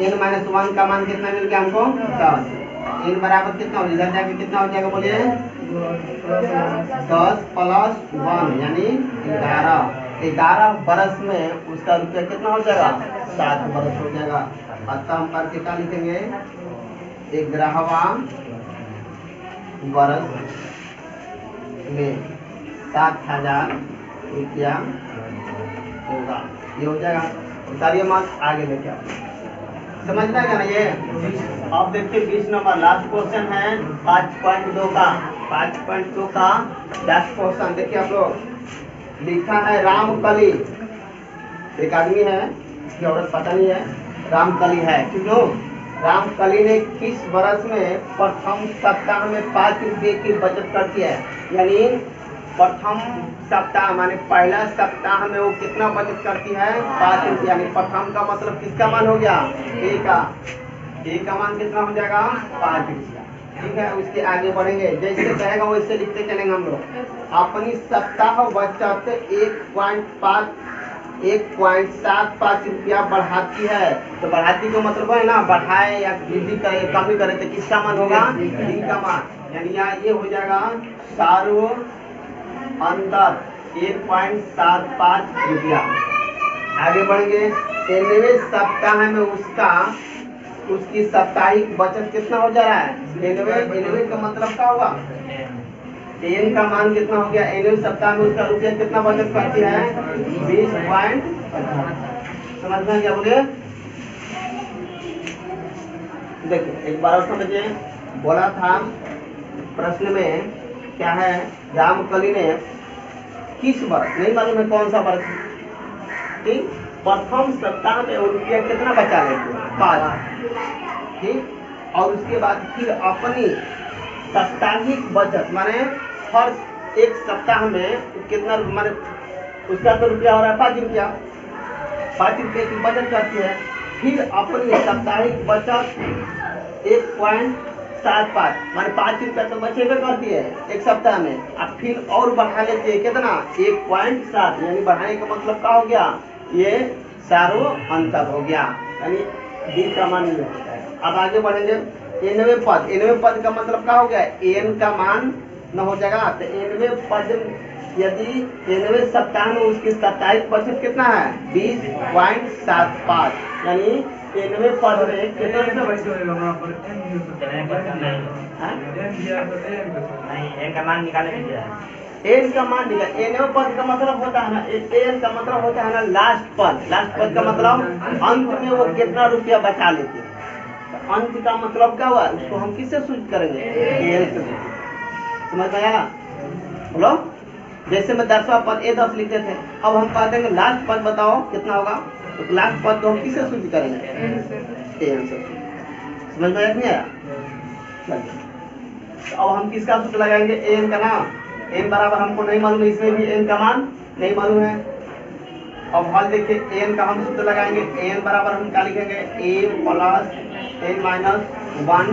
एन माइनस 1 का मान कितना मिल गया हमको, 10। एन बराबर कितना हो, इधर जाके कितना हो जाएगा बोलिए, 10 प्लस 1 यानी 11। 11 बरस में उसका रुपया कितना हो जाएगा, 7 बरस हो जाएगा। अतः हम करके क्या लिखेंगे, 11वां वर्ष में 7,000 रुपया होगा। ये हो जाएगा। उतारिए मत, आगे लेके आओ। समझना है ना ये। अब देखिए 20 नंबर लास्ट क्वेश्चन है 5.2 का। 5.2 का लास्ट क्वेश्चन देखिए आप लोग, लिखा है रामकली। एक आदमी है, इसकी औरत पता नहीं है, रामकली है, क्यों। रामकली ने किस वर्ष में प्रथम सप्ताह में 5 रुपये की बचत करती है। यानी प्रथम सप्ताह माने पहला सप्ताह में वो कितना बचत करती है, 5 रुपये। यानी प्रथम का मतलब किसका मान हो गया, ए का। ए का मान कितना हो जाएगा, 5 रुपया। ठीक है, उसके आगे बढ़ेंगे, जैसे कहेगा वैसे लिखते चलेंगे हम लोग। अपनी सप्ताह बचत 1.75 रुपया बढ़ाती है। तो बढ़ाती का मतलब है ना, बढ़ाए या वृद्धि करे, कमी करे, तो किसका मान होगा? डी का मान। यानी यहाँ ये हो जाएगा सार्व अंतर 1.75 रुपया। आगे बढ़ेंगे, 9वें सप्ताह में उसकी साप्ताहिक बचत कितना हो जा रहा है? 9वें का मतलब क्या हुआ? एन का मान कितना हो गया? 9वें सप्ताह में उसका रुपया कितना बचत करती है? 20.50। समझ में क्या बोले? देखिए एक बार और समझिए, बोला था प्रश्न में क्या है, रामकली ने किस वर्ष, नहीं मालूम है कौन सा वर्ष, ठीक, प्रथम सप्ताह में रुपया कितना बचा लेते? 5, ठीक। और उसके बाद फिर अपनी साप्ताहिक बचत माने हर एक सप्ताह में कितना, माने उसका तो रुपया हो रहा है 5 रुपया, 5 रुपये की बचत करती है। फिर अपनी साप्ताहिक बचत 1.75 माने 5 रुपया तो बचेबे करती है एक सप्ताह में, अब फिर और बढ़ा लेते हैं कितना? 1.7। यानी बढ़ाने का मतलब क्या हो गया? ये सारो अंतर हो गया, यानी डी का मान नहीं होता है। अब आगे बढ़ेंगे, 9वें पद का मतलब क्या हो गया? एन का मान न हो जाएगा, तो 9वें पद यदि 9वें सप्ताह में उसकी साप्ताहिक बचत कितना है? 20.75। यानी 9वें पद में कितना नहीं, एन का मान निकाले। एन का मान निकाल, 9वें पद का मतलब होता है ना, एन का मतलब होता है ना लास्ट पद का मतलब अंत में वो कितना रुपया बचा लेते हैं। तो अंत का मतलब क्या हुआ? उसको हम किससे सूचित करेंगे? एन से। समझ में आया? बोलो, जैसे मैं 10वां पद A10 लिखते थे, अब हम कह देंगे लास्ट पद बताओ कितना होगा, तो लास्ट पद को हम किससे सूचित करेंगे? एन से। समझ में आया? तो अब हम किसका सूत्र लगाएंगे? एन का नाम। एन बराबर हमको नहीं मालूम है, इसमें भी एन का मान नहीं मालूम है। अब हल देखिए, एन का हम सूत्र लगाएंगे। एन बराबर हम क्या लिखेंगे? ए प्लस एन माइनस 1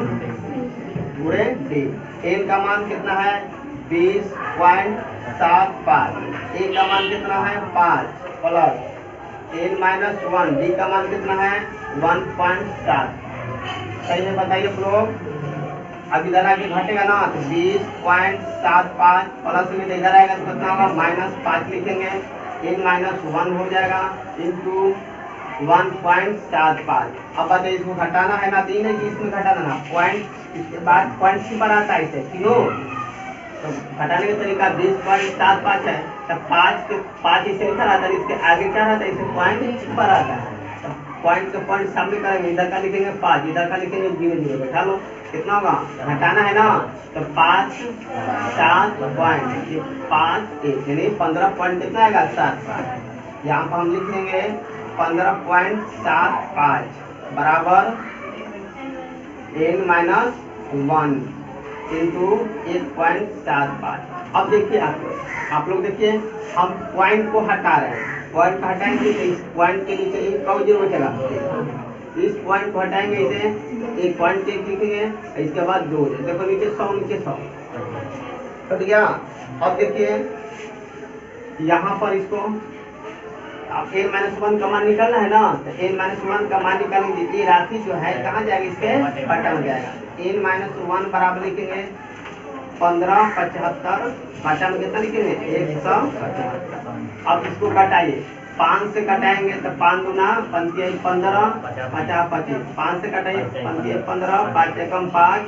गुणे डी। एन का मान कितना है? 20.75। ए का मान कितना है? 5 प्लस एन माइनस 1, डी का मान कितना है? 1.7। सही है, बताइए लोग। अब इधर आके घटेगा ना, तो 20.75 प्लस में इधर आएगा तो कितना होगा? -5 लिखेंगे, एन माइनस 1 हो जाएगा इंटू 1.75। अब बताइए इसको घटाना है ना, तीन है कि इसमें घटाना ना, पॉइंट इसके बाद पॉइंट की पर आता है इसे, तीनों तो घटाने का तरीका 20.75 है, तब 5 इसे लिखा रहता है, इसके आगे क्या रहता है? इसे पॉइंट पर आता है। पॉइंट के पॉइंट सामने करेंगे, इधर का लिखेंगे 5, इधर का लिखेंगे 0 बैठा लो, कितना होगा? घटाना है ना, तो 5 7 पॉइंट, ये 5 1 यानी 15 पॉइंट कितना आएगा? 7। यहाँ पर हम लिख लेंगे 15.75 बराबर एन माइनस 1 इंटू 1.75। अब देखिए आप लोग देखिए, हम पॉइंट को हटा रहे हैं, पॉइंट को हटाएंगे तो इस पॉइंट के नीचे एक का 0 बचेगा, इस पॉइंट को हटाएंगे, इसे एक पॉइंट एक लिखेंगे, इसके बाद 2, देखो नीचे 100 नीचे 100 कट गया। अब देखिए यहाँ पर इसको आप n-1 का मान निकालना है ना, तो n-1 का मान निकालेंगे, ये राशि जो है कहाँ जाएगा? इसके बटा में जाएगा। n-1 बराबर लिखेंगे 1575, बटा में कितना लिखेंगे? 175। अब इसको घटाइए, 5 से घटाएंगे तो 5 दूना 15 15 50 25, 5 से घटाइए 15 15 5 एकम 5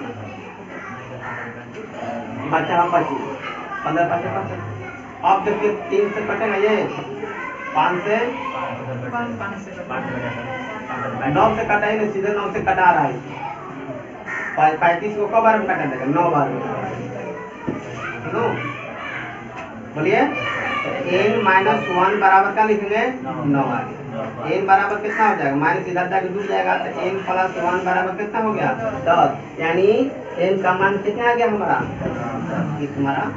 बचा 25 15 5 25। अब देखिए 3 से कटेगा, ये 5 से 9 से कटाएंगे, सीधे 9 से कटा रहा है, 35 को कब बार में कटा देगा? 9 बार में। बोलिए, n-1 बराबर क्या लिखेंगे? 9 आगे। n बराबर कितना हो जाएगा? माइनस इधर जाके जुड़ जाएगा, तो n प्लस 1 बराबर कितना हो गया? 10। यानी n का मान कितना आ गया हमारा? हमारा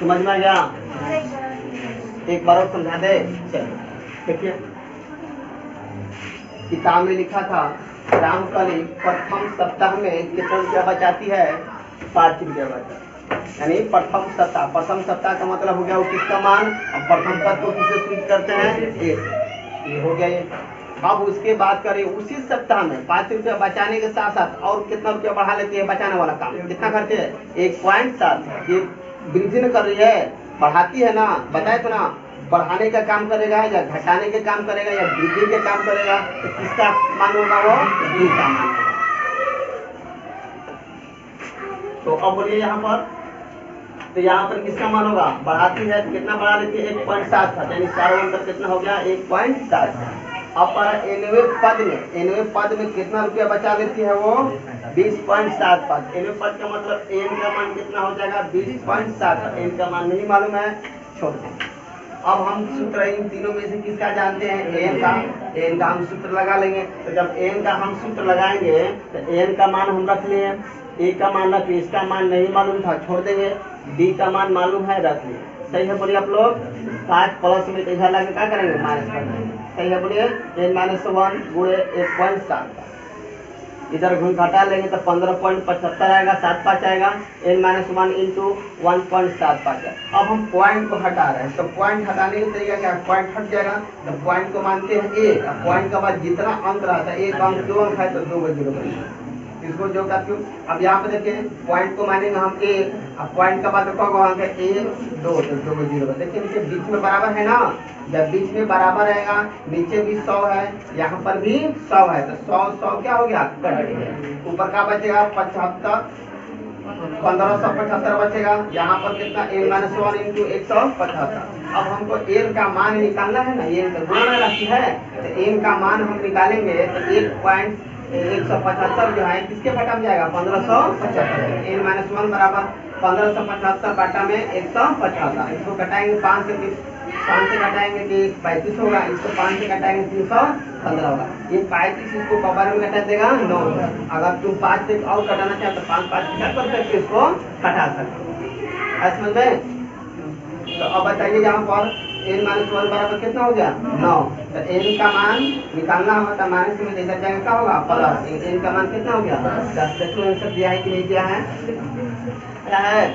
समझ में आ गया? एक बार और समझा दे। चलो देखिए, किताब में लिखा था रामकली प्रथम सप्ताह में कितना रुपया बचाती है? 5 रुपया बचा। यानी प्रथम सप्ताह का मतलब हो गया वो किसका मान, अब प्रथम पद को किसे सूचित करते हैं? 1। ये हो गया ये। अब उसके बाद करें उसी सप्ताह में 5 रुपया बचाने के साथ साथ और कितना रुपया बढ़ा लेती है? बचाने वाला काम कितना करते हैं? 1.7। ये वृद्धि न कर रही है, बढ़ाती है ना, बताए तो ना। बढ़ाने का काम करेगा या घटाने के काम करेगा या वृद्धि के काम करेगा, तो किसका मान होगा? वो 2 का मान होगा। तो अब बोलिए यहाँ पर, तो यहाँ पर किसका मान होगा? बढ़ाती है, कितना बढ़ा लेती है? 1.7 था, यानी 4 अंतर कितना हो गया? 1.7। अब पर एनवे पद में कितना रुपया बचा लेती है? वो 20.75। एनवे पद का मतलब एन का मान कितना हो जाएगा? 20.7। एन का मान नहीं मालूम है, छोड़ दें। अब हम सूत्र इन तीनों में से किसका जानते हैं? एन का हम सूत्र लगा लेंगे। तो जब एन का हम सूत्र लगाएंगे तो एन का मान हम रख लिए, ए का मान रख लिए, इसका मान नहीं मालूम था, छोड़ देंगे। डी का मान मालूम है, रख लिए। सही है बोलिए आप लोग? 5 प्लस में इधर लाके क्या करेंगे? माइनस कर देंगे। सही है बोलिए? n-1 गुणे 1.7 इधर घूम घटा लेंगे तो 15.75 आएगा, 7/5 आएगा। n-1 into 1.75। अब हम पॉइंट को हटा रहे हैं, तो पॉइंट हटाने का तरीका क्या? पॉइंट हट जाएगा तो पॉइंट को मानते हैं 1। पॉइंट के बाद जितना अंक रहता है, 1 अंक 2 अंक है तो 2 को 0 करेंगे, इसको जो का क्यों। अब यहाँ पे देखिए पॉइंट को मानेंगे हम 1, अब पॉइंट का बाद कौन अंक है? 1 2, तो 2 को 0 देखिए नीचे बीच में बराबर है ना। जब बीच में बराबर रहेगा, नीचे भी 100 है, यहाँ पर भी 100 है, तो 100 क्या हो गया? कट गया। ऊपर का बचेगा 75, 1575 बचेगा। यहाँ पर कितना? n-1 into 175। अब हमको n का मान निकालना है ना, n का गुणा राशि है, तो n का मान हम निकालेंगे तो 1.175 जो है किसके बटा में जाएगा? 1575। n-1 बराबर 1575 बटा में 175। इसको कटाएंगे 5 से कटाएंगे कि 35 होगा, इसको 5 से कटाएंगे 315 होगा। ये 35 इसको कबर में कटा देगा 9। अगर तुम 5 से और कटाना चाहे तो 5 कर सकते, इसको कटा सकते। समझ में? तो अब बताइए यहाँ पर n-1 बराबर कितना हो गया? 9। तो n का मान निकालना होगा तो माइनस में इधर जाएगा, क्या होगा? प्लस। n का मान कितना हो गया? 10। देखो आंसर दिया है कि नहीं दिया है? क्या है?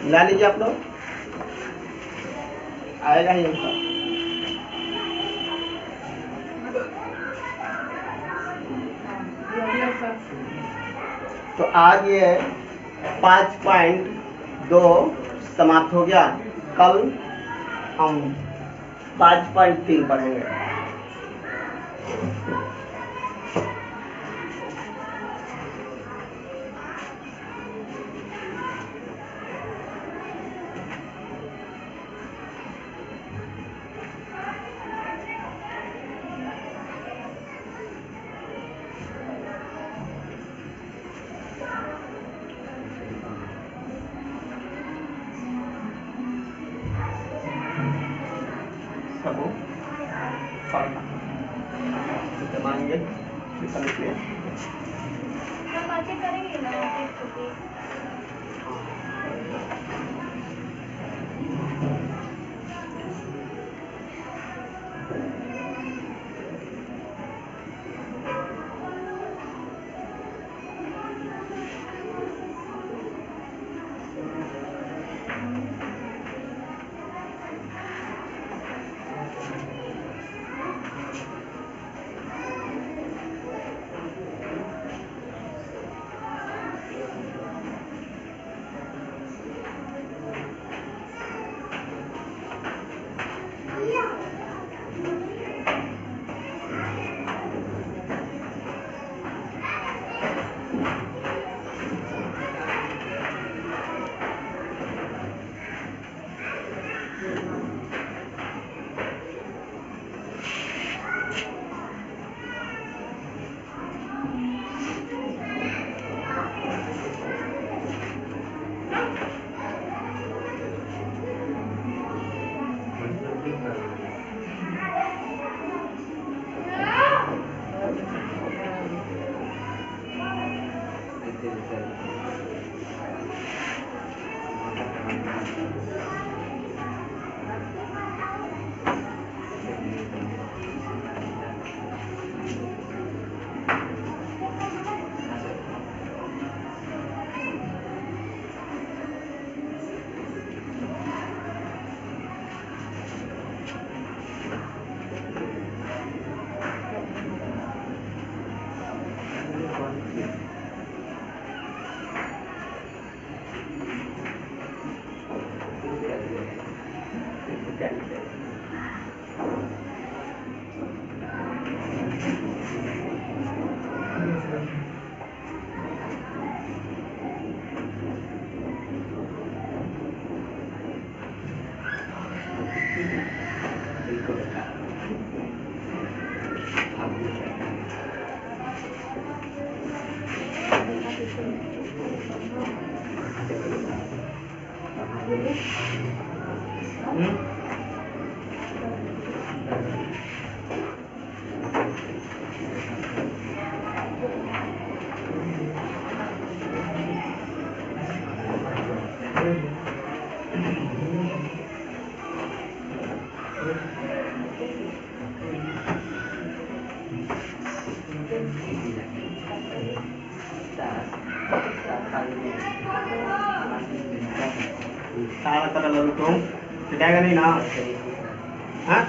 मिला लीजिए आप लोग, आएगा ही आंसर। तो आज ये 5.2 समाप्त हो गया। कल हम 5.3 पढ़ेंगे। सारा तरह तुम पिटाएगा नहीं ना? हाँ?